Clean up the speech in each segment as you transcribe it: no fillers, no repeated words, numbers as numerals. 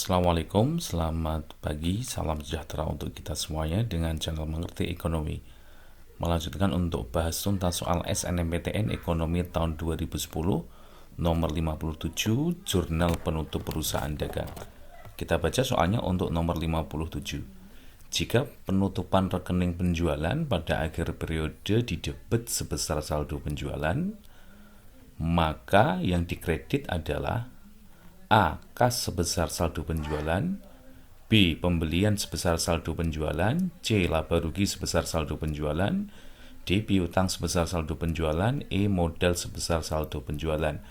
Assalamualaikum, selamat pagi, salam sejahtera untuk kita semuanya dengan channel Mengerti Ekonomi. Melanjutkan untuk bahas tuntas soal SNMPTN Ekonomi tahun 2010, nomor 57, Jurnal Penutup Perusahaan Dagang. Kita baca soalnya untuk nomor 57. Jika penutupan rekening penjualan pada akhir periode didebet sebesar saldo penjualan, maka yang dikredit adalah A. Kas sebesar saldo penjualan, B. Pembelian sebesar saldo penjualan, C. Laba rugi sebesar saldo penjualan, D. Piutang sebesar saldo penjualan, E. Modal sebesar saldo penjualan.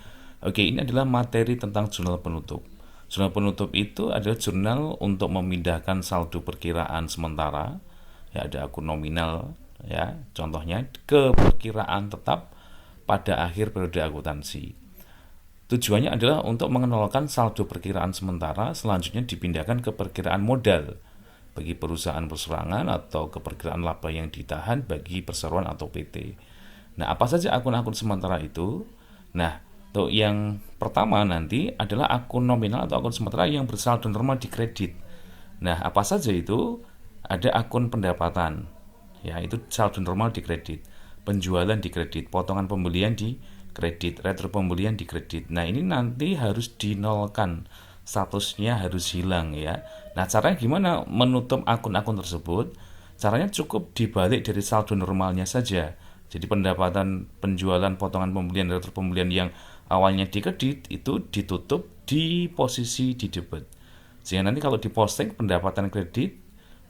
Oke, ini adalah materi tentang jurnal penutup. Jurnal penutup itu adalah jurnal untuk memindahkan saldo perkiraan sementara, ya ada akun nominal, ya contohnya, ke perkiraan tetap pada akhir periode akuntansi. Tujuannya adalah untuk mengenalkan saldo perkiraan sementara selanjutnya dipindahkan ke perkiraan modal bagi perusahaan perseroan atau ke perkiraan laba yang ditahan bagi perseroan atau PT. Nah, apa saja akun-akun sementara itu? Nah, untuk yang pertama nanti adalah akun nominal atau akun sementara yang bersaldo normal di kredit. Nah, apa saja itu? Ada akun pendapatan, ya itu saldo normal di kredit, penjualan di kredit, potongan pembelian di kredit, retro pembelian di kredit. Nah, ini nanti harus dinolkan, statusnya harus hilang ya. Nah, caranya gimana menutup akun-akun tersebut? Caranya cukup dibalik dari saldo normalnya saja. Jadi pendapatan, penjualan, potongan pembelian, retro pembelian yang awalnya di kredit itu ditutup di posisi di debit. Sehingga nanti kalau diposting pendapatan kredit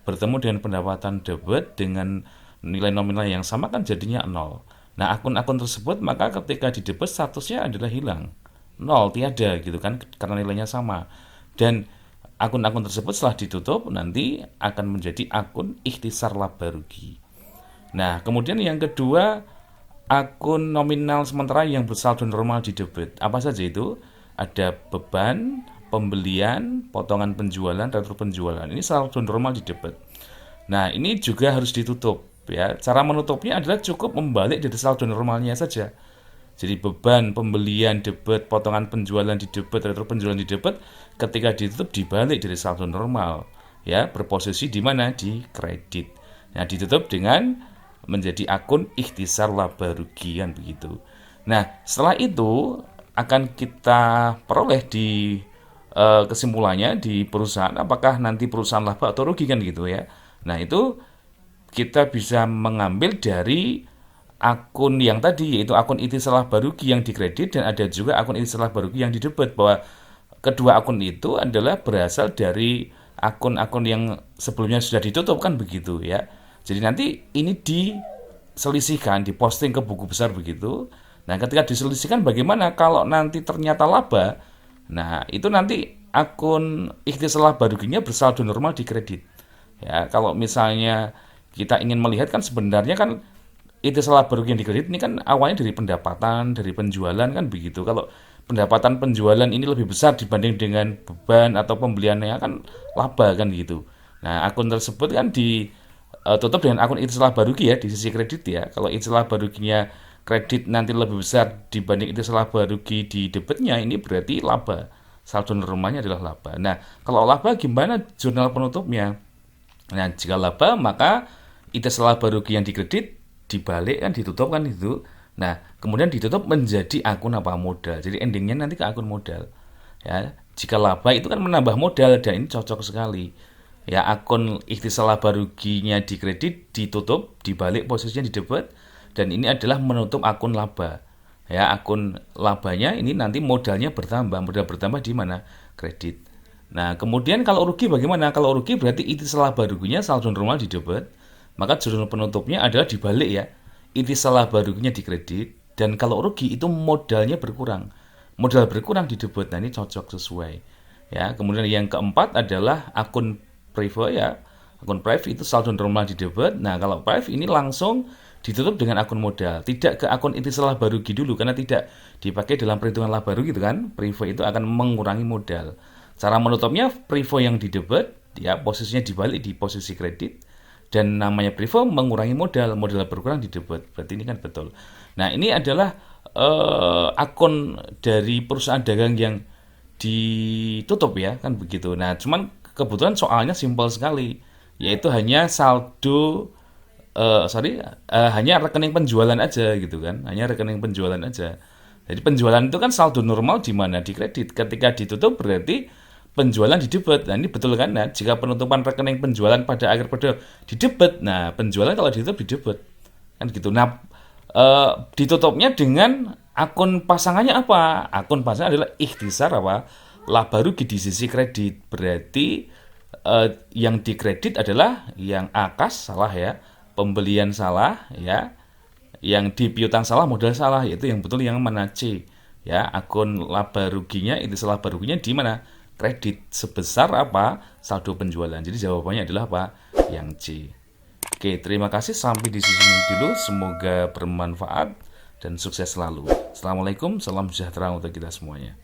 bertemu dengan pendapatan debit dengan nilai nominal yang sama kan jadinya 0. Nah, akun-akun tersebut maka ketika di debit statusnya adalah hilang, 0, tiada gitu kan, karena nilainya sama. Dan akun-akun tersebut setelah ditutup nanti akan menjadi akun ikhtisar laba rugi. Nah, kemudian yang kedua, akun nominal sementara yang bersaldo normal di debit. Apa saja itu? Ada beban, pembelian, potongan penjualan, retro penjualan. Ini saldo normal di debit. Nah, ini juga harus ditutup. Ya, cara menutupnya adalah cukup membalik dari saldo normalnya saja. Jadi beban pembelian debit, potongan penjualan di debit, retro penjualan di debit, ketika ditutup dibalik dari saldo normal, ya berposisi di mana di kredit. Nah, ditutup dengan menjadi akun ikhtisar laba rugi kan begitu. Nah, setelah itu akan kita peroleh di kesimpulannya di perusahaan apakah nanti perusahaan laba atau rugi kan gitu ya. Nah, itu kita bisa mengambil dari akun yang tadi, yaitu akun ikhtisar laba rugi yang dikredit dan ada juga akun ikhtisar laba rugi yang di debit, bahwa kedua akun itu adalah berasal dari akun-akun yang sebelumnya sudah ditutup kan begitu ya. Jadi nanti ini diselisihkan, diposting ke buku besar begitu. Nah, ketika diselisihkan bagaimana kalau nanti ternyata laba? Nah, itu nanti akun ikhtisar laba ruginya bersaldo normal di kredit. Ya, kalau misalnya kita ingin melihat kan sebenarnya kan itu salah baru yang dikredit ini kan awalnya dari pendapatan, dari penjualan kan begitu. Kalau pendapatan penjualan ini lebih besar dibanding dengan beban atau pembeliannya kan laba kan gitu. Nah, akun tersebut kan ditutup dengan akun itu salah barugi ya di sisi kredit ya. Kalau itu salah baruginya kredit nanti lebih besar dibanding itu salah barugi di debitnya, ini berarti laba. Saldo normalnya adalah laba. Nah, kalau laba gimana jurnal penutupnya? Nah, jika laba maka itu salah barugi yang dikredit dibalik kan ditutup kan itu. Nah, kemudian ditutup menjadi akun apa modal. Jadi endingnya nanti ke akun modal. Ya, jika laba itu kan menambah modal dan ini cocok sekali. Ya, akun ikhtisar laba ruginya dikredit ditutup dibalik posisinya di debit dan ini adalah menutup akun laba. Ya, akun labanya ini nanti modalnya bertambah. Modal bertambah di mana? Kredit. Nah, kemudian kalau rugi bagaimana? Kalau rugi berarti ikhtisar laba ruginya saldo normal di debit. Maka jurnal penutupnya adalah dibalik ya. Ikhtisar laba ruginya di kredit dan kalau rugi itu modalnya berkurang. Modal berkurang di debit. Nah, ini cocok sesuai. Ya, kemudian yang keempat adalah akun private ya. Akun private itu saldo normal di debit. Nah, kalau private ini langsung ditutup dengan akun modal. Tidak ke akun ikhtisar laba rugi dulu karena tidak dipakai dalam perhitungan laba rugi itu kan. Private itu akan mengurangi modal. Cara menutupnya privo yang di debit ya posisinya dibalik di posisi kredit dan namanya privo mengurangi modal berkurang di debit. Berarti ini kan betul. Nah, ini adalah akun dari perusahaan dagang yang ditutup ya, kan begitu. Nah, cuman kebetulan soalnya simpel sekali, yaitu hanya saldo hanya rekening penjualan aja gitu kan, hanya rekening penjualan aja. Jadi penjualan itu kan saldo normal di mana di kredit, ketika ditutup berarti penjualan di debit. Nah ini betul kan? Nah, jika penutupan rekening penjualan pada akhir periode di debit, nah penjualan kalau ditutup di debit kan gitu. Nah ditutupnya dengan akun pasangannya apa? Akun pasangan adalah ikhtisar apa? Laba rugi di sisi kredit. Berarti yang dikredit adalah yang akas salah ya, pembelian salah ya, yang di piutang salah, modal salah, yaitu yang betul yang mana C ya. Akun laba ruginya, itu salah laba ruginya di mana? Kredit sebesar apa? Saldo penjualan. Jadi jawabannya adalah apa? Yang C. Oke, terima kasih, sampai di sini dulu, semoga bermanfaat dan sukses selalu. Assalamualaikum, salam sejahtera untuk kita semuanya.